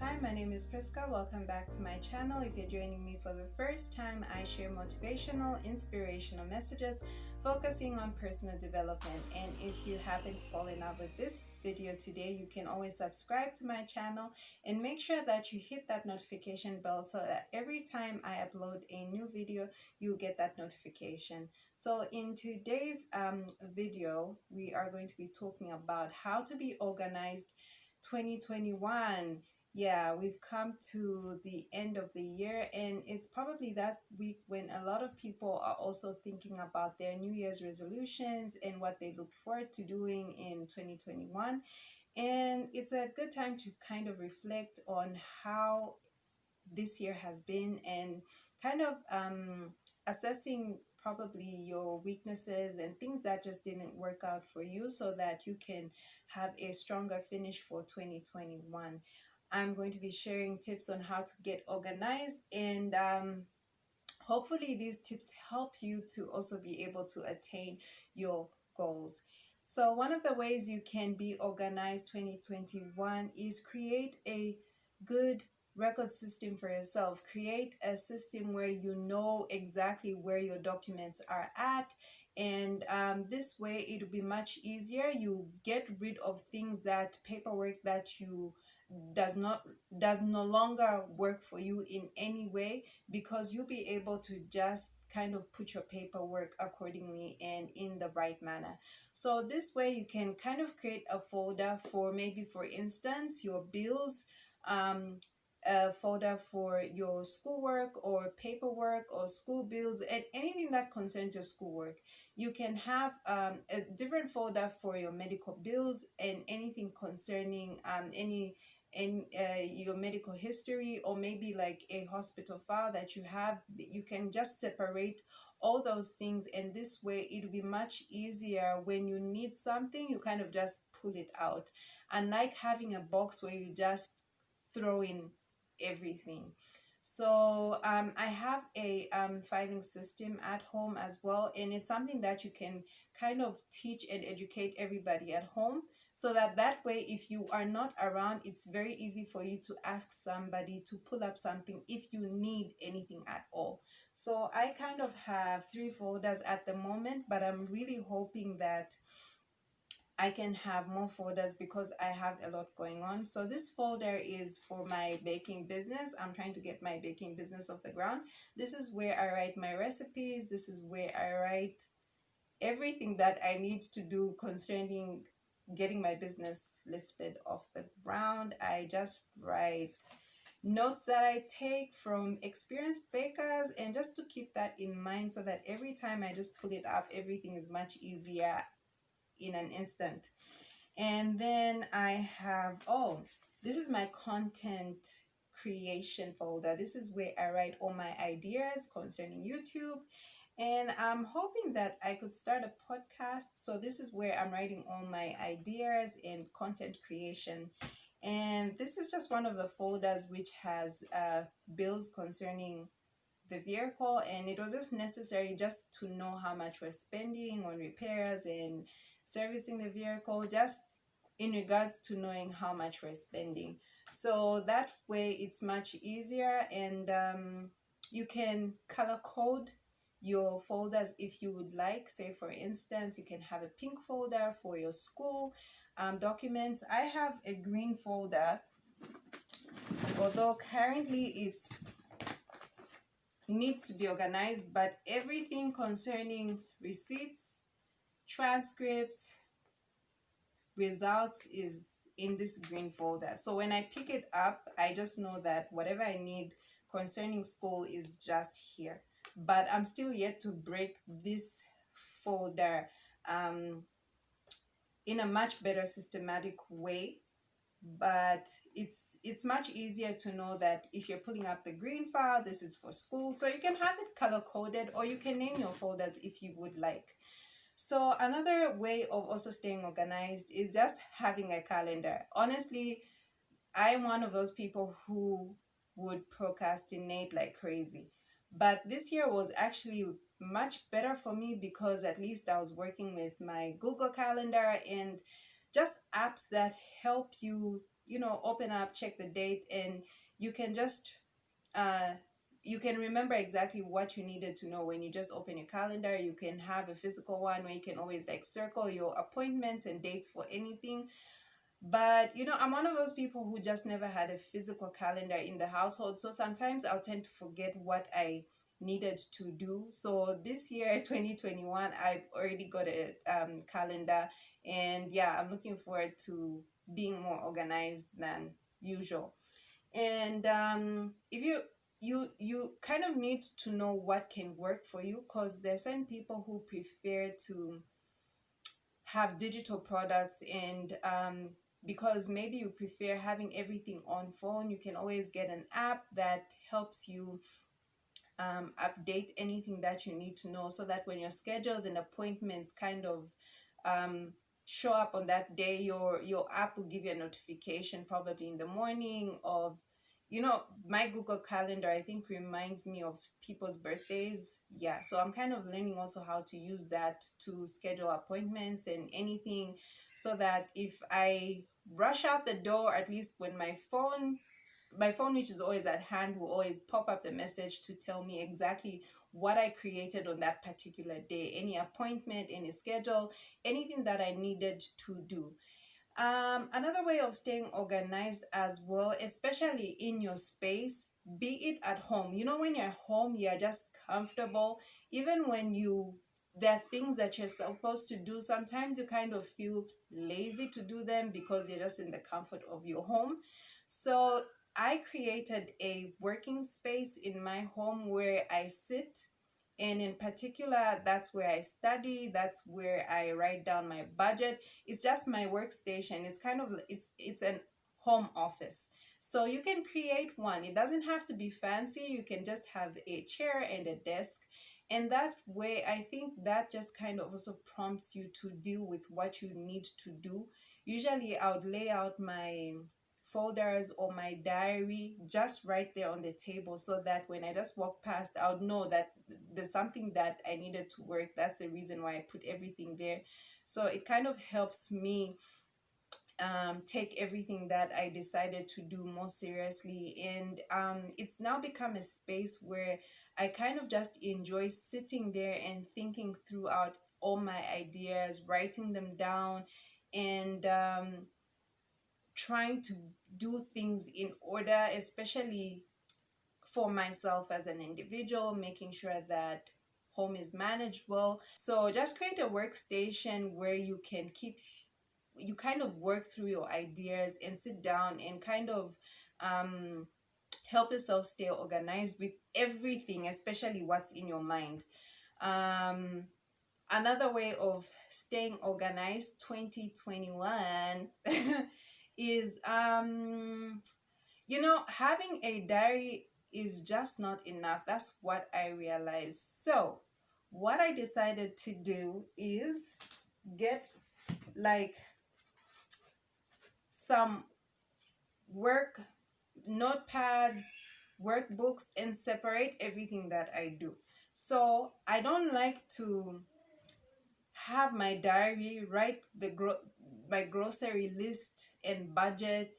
Hi, my name is Priska. Welcome back to my channel. If you're joining me for the first time, I share motivational, inspirational messages focusing on personal development. And if you happen to fall in love with this video today, you can always subscribe to my channel and make sure that you hit that notification bell so that every time I upload a new video, you get that notification. So in today's video, we are going to be talking about how to be organized 2021. Yeah, we've come to the end of the year, and it's probably that week when a lot of people are also thinking about their New Year's resolutions and what they look forward to doing in 2021. And it's a good time to kind of reflect on how this year has been and kind of assessing probably your weaknesses and things that just didn't work out for you so that you can have a stronger finish for 2021. I'm going to be sharing tips on how to get organized, and hopefully these tips help you to also be able to attain your goals. So one of the ways you can be organized 2021 is create a good record system for yourself. Create a system where you know exactly where your documents are at, and this way it'll be much easier. You get rid of things, that paperwork that you does no longer work for you in any way, because you'll be able to just kind of put your paperwork accordingly and in the right manner. So this way you can kind of create a folder for, maybe for instance, your bills, a folder for your schoolwork or paperwork or school bills and anything that concerns your schoolwork. You can have a different folder for your medical bills and anything concerning your medical history, or maybe like a hospital file that you have. You can just separate all those things, and this way it'll be much easier when you need something. You kind of just pull it out, unlike having a box where you just throw in everything. So I have a filing system at home as well, and it's something that you can kind of teach and educate everybody at home, so that way if you are not around, it's very easy for you to ask somebody to pull up something if you need anything at all. So I kind of have 3 folders at the moment, but I'm really hoping that I can have more folders because I have a lot going on. So this folder is for my baking business. I'm trying to get my baking business off the ground. This is where I write my recipes. This is where I write everything that I need to do concerning getting my business lifted off the ground. I just write notes that I take from experienced bakers, and just to keep that in mind so that every time I just pull it up, everything is much easier in an instant. And then I have, oh, this is my content creation folder. This is where I write all my ideas concerning YouTube, and I'm hoping that I could start a podcast. So this is where I'm writing all my ideas and content creation. And this is just one of the folders which has bills concerning the vehicle, and it was just necessary just to know how much we're spending on repairs and servicing the vehicle, just in regards to knowing how much we're spending. So that way it's much easier, and you can color code your folders if you would like. Say for instance, you can have a pink folder for your school documents. I have a green folder, although currently it's needs to be organized, but everything concerning receipts, transcripts, results is in this green folder. So when I pick it up, I just know that whatever I need concerning school is just here. But I'm still yet to break this folder in a much better systematic way. But it's much easier to know that if you're pulling up the green file, this is for school. So you can have it color coded, or you can name your folders if you would like. So another way of also staying organized is just having a calendar. Honestly, I'm one of those people who would procrastinate like crazy, but this year was actually much better for me because at least I was working with my Google Calendar and just apps that help you open up, check the date, and you can just uh, you can remember exactly what you needed to know when you just open your calendar. You can have a physical one where you can always like circle your appointments and dates for anything. But I'm one of those people who just never had a physical calendar in the household. So sometimes I'll tend to forget what I needed to do. So this year, 2021, I've already got a calendar. And yeah, I'm looking forward to being more organized than usual. And if you kind of need to know what can work for you, because there's certain people who prefer to have digital products, and because maybe you prefer having everything on phone, you can always get an app that helps you update anything that you need to know, so that when your schedules and appointments kind of um, show up on that day, your app will give you a notification probably in the morning of, my Google Calendar, I think, reminds me of people's birthdays. Yeah, so I'm kind of learning also how to use that to schedule appointments and anything, so that if I rush out the door, at least when my phone, which is always at hand, will always pop up the message to tell me exactly what I created on that particular day, any appointment, any schedule, anything that I needed to do. Another way of staying organized as well, especially in your space, be it at home. When you're home, you're just comfortable. Even when there are things that you're supposed to do, sometimes you kind of feel lazy to do them because you're just in the comfort of your home. So I created a working space in my home where I sit, and in particular, that's where I study, that's where I write down my budget. It's just my workstation. It's kind of it's an home office. So you can create one. It doesn't have to be fancy. You can just have a chair and a desk. And that way, I think that just kind of also prompts you to deal with what you need to do. Usually I would lay out my folders or my diary just right there on the table, so that when I just walk past, I would know that there's something that I needed to work. That's the reason why I put everything there. So it kind of helps me take everything that I decided to do more seriously. And it's now become a space where I kind of just enjoy sitting there and thinking throughout all my ideas, writing them down, and trying to do things in order, especially for myself as an individual, making sure that home is managed well. So just create a workstation where you kind of work through your ideas and sit down and kind of um, help yourself stay organized with everything, especially what's in your mind. Um, Another way of staying organized 2021 is having a diary is just not enough. That's what I realized. So what I decided to do is get like some work notepads, workbooks, and separate everything that I do. So I don't like to have my diary, write my grocery list and budget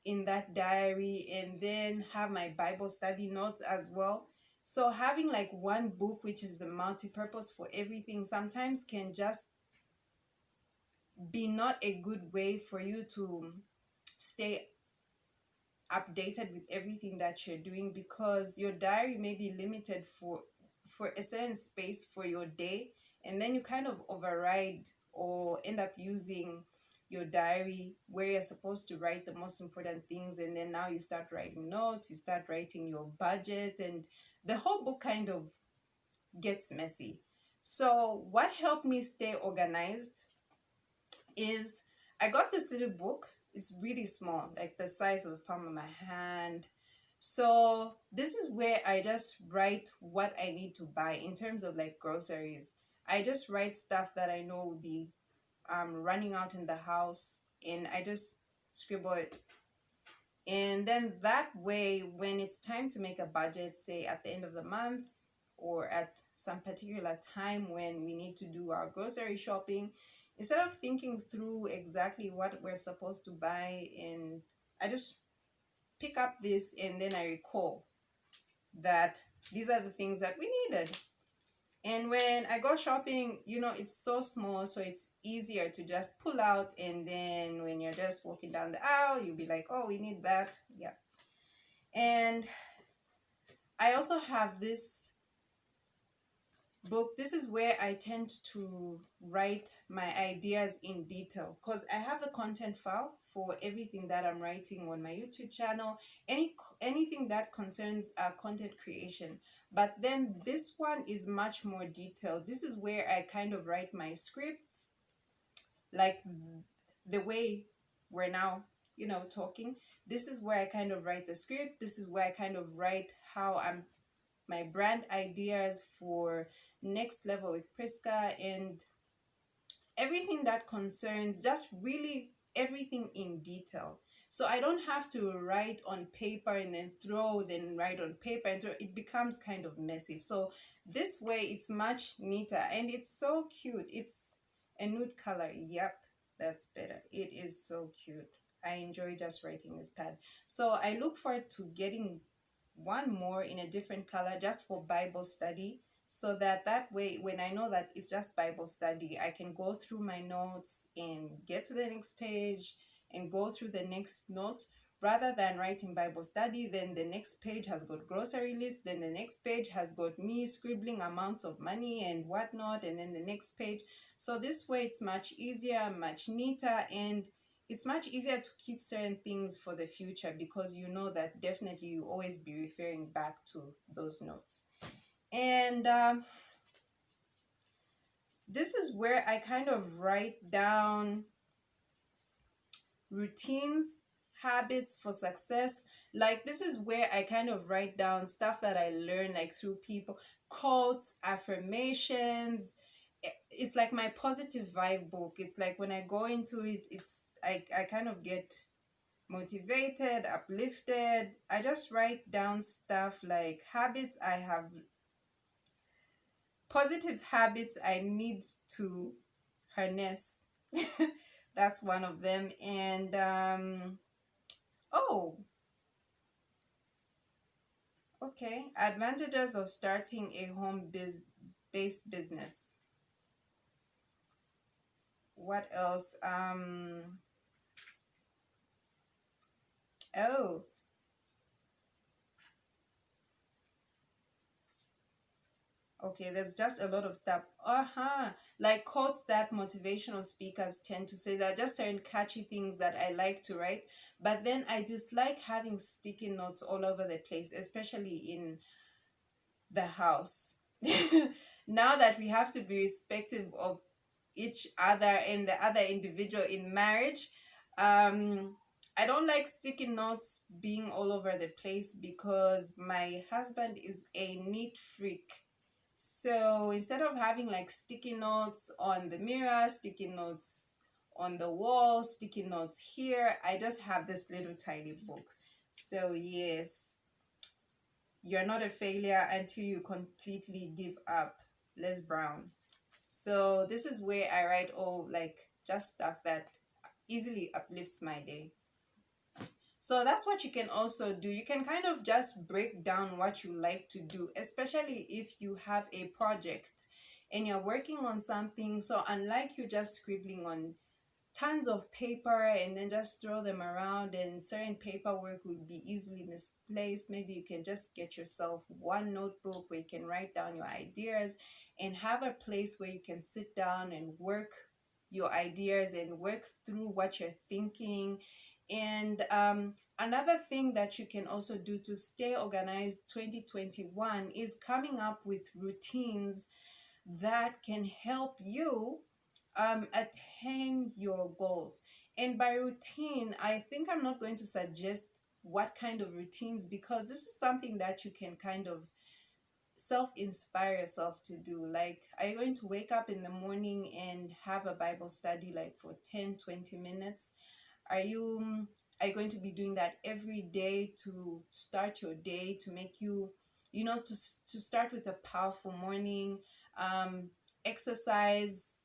in that diary, and then have my Bible study notes as well. So having like one book, which is a multi-purpose for everything, sometimes can just be not a good way for you to stay updated with everything that you're doing, because your diary may be limited for a certain space for your day, and then you kind of override or end up using your diary where you're supposed to write the most important things, and then now you start writing notes, you start writing your budget, and the whole book kind of gets messy. So what helped me stay organized is I got this little book. It's really small, like the size of the palm of my hand. So this is where I just write what I need to buy in terms of like groceries. I just write stuff that I know will be running out in the house, and I just scribble it. And then that way, when it's time to make a budget, say at the end of the month or at some particular time when we need to do our grocery shopping, instead of thinking through exactly what we're supposed to buy and I just pick up this and then I recall that these are the things that we needed. And when I go shopping, you know, it's so small, so it's easier to just pull out. And then when you're just walking down the aisle, you'll be like, oh, we need that. Yeah. And I also have this book. This is where I tend to write my ideas in detail, because I have the content file for everything that I'm writing on my YouTube channel, anything that concerns content creation. But then this one is much more detailed. This is where I kind of write my scripts, like the way we're now, you know, talking. This is where I kind of write the script. This is where I kind of write how I'm my brand ideas for next level with Prisca, and everything that concerns, just really everything in detail. So I don't have to write on paper and then throw, then write on paper and throw. It becomes kind of messy. So this way it's much neater and it's so cute. It's a nude color. Yep, that's better. It is so cute. I enjoy just writing this pad. So I look forward to getting one more in a different color just for Bible study, so that way when I know that it's just Bible study, I can go through my notes and get to the next page and go through the next notes, rather than writing Bible study, then the next page has got grocery list, then the next page has got me scribbling amounts of money and whatnot, and then the next page. So this way it's much easier, much neater, and it's much easier to keep certain things for the future, because you know that definitely you always be referring back to those notes. And this is where I kind of write down routines, habits for success. Like this is where I kind of write down stuff that I learn, like through people, quotes, affirmations. It's like my positive vibe book. It's like when I go into it, it's I kind of get motivated, uplifted. I just write down stuff like habits I have, positive habits I need to harness. That's one of them. And oh, okay, advantages of starting a based business. What else? Oh, okay, there's just a lot of stuff. Like quotes that motivational speakers tend to say. That are just certain catchy things that I like to write. But then I dislike having sticky notes all over the place, especially in the house. Now that we have to be respectful of each other and the other individual in marriage, I don't like sticky notes being all over the place, because my husband is a neat freak. So instead of having like sticky notes on the mirror, sticky notes on the wall, sticky notes here, I just have this little tiny book. So yes, you're not a failure until you completely give up. Les Brown. So this is where I write all like just stuff that easily uplifts my day. So that's what you can also do. You can kind of just break down what you like to do, especially if you have a project and you're working on something. So unlike you just scribbling on tons of paper and then just throw them around, and certain paperwork would be easily misplaced, maybe you can just get yourself one notebook where you can write down your ideas and have a place where you can sit down and work your ideas and work through what you're thinking. And another thing that you can also do to stay organized 2021 is coming up with routines that can help you attain your goals. And by routine, I think I'm not going to suggest what kind of routines, because this is something that you can kind of self-inspire yourself to do. Like, are you going to wake up in the morning and have a Bible study like for 10-20 minutes? Are you going to be doing that every day to start your day, to make you, you know, to start with a powerful morning? Exercise,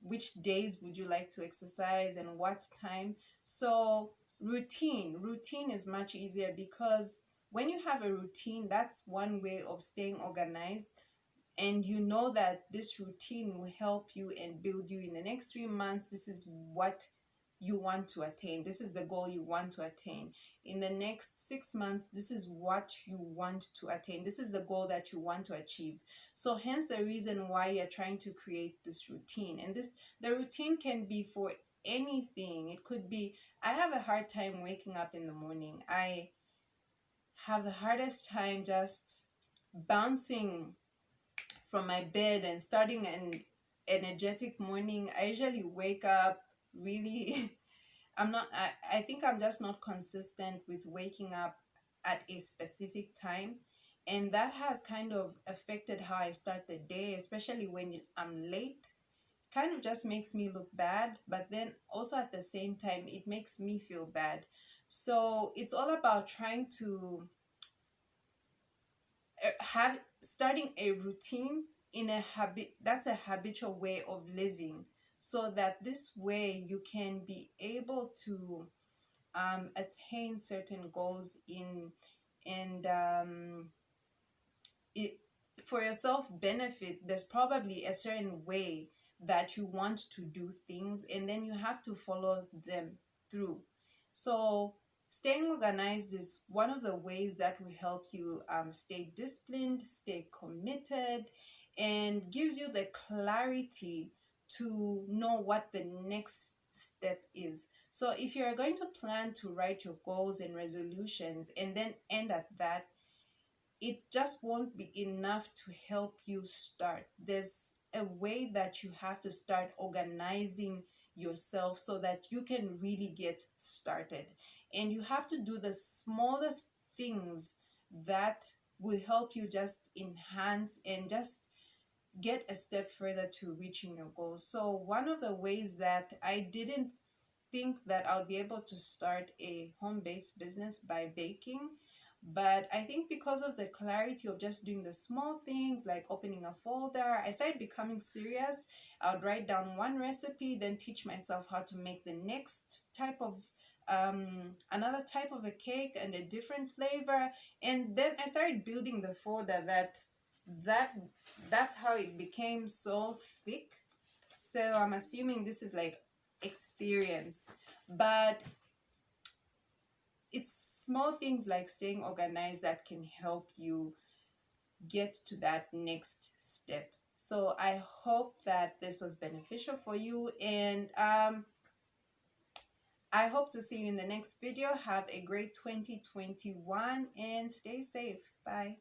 which days would you like to exercise and what time? So Routine is much easier, because when you have a routine, that's one way of staying organized, and you know that this routine will help you and build you in the next 3 months. This is what you want to attain. This is the goal you want to attain. In the next 6 months, this is what you want to attain. This is the goal that you want to achieve. So hence the reason why you're trying to create this routine. And the routine can be for anything. It could be, I have a hard time waking up in the morning. I have the hardest time just bouncing from my bed and starting an energetic morning. I usually wake up really I think I'm just not consistent with waking up at a specific time, and that has kind of affected how I start the day, especially when I'm late. Kind of just makes me look bad, but then also at the same time it makes me feel bad. So it's all about trying to have starting a routine in a habit, that's a habitual way of living, so that this way you can be able to attain certain goals in and it for your self benefit. There's probably a certain way that you want to do things, and then you have to follow them through. So staying organized is one of the ways that will help you stay disciplined, stay committed, and gives you the clarity to know what the next step is. So if you're going to plan to write your goals and resolutions and then end at that, it just won't be enough to help you start. There's a way that you have to start organizing yourself so that you can really get started. And you have to do the smallest things that will help you just enhance and just get a step further to reaching your goals. So one of the ways that I didn't think that I'll be able to start a home-based business by baking, but I think because of the clarity of just doing the small things like opening a folder, I started becoming serious. I would write down one recipe, then teach myself how to make the next type of another type of a cake and a different flavor, and then I started building the folder that that's how it became so thick. So I'm assuming this is like experience, but it's small things like staying organized that can help you get to that next step. So I hope that this was beneficial for you, and I hope to see you in the next video. Have a great 2021 and stay safe. Bye.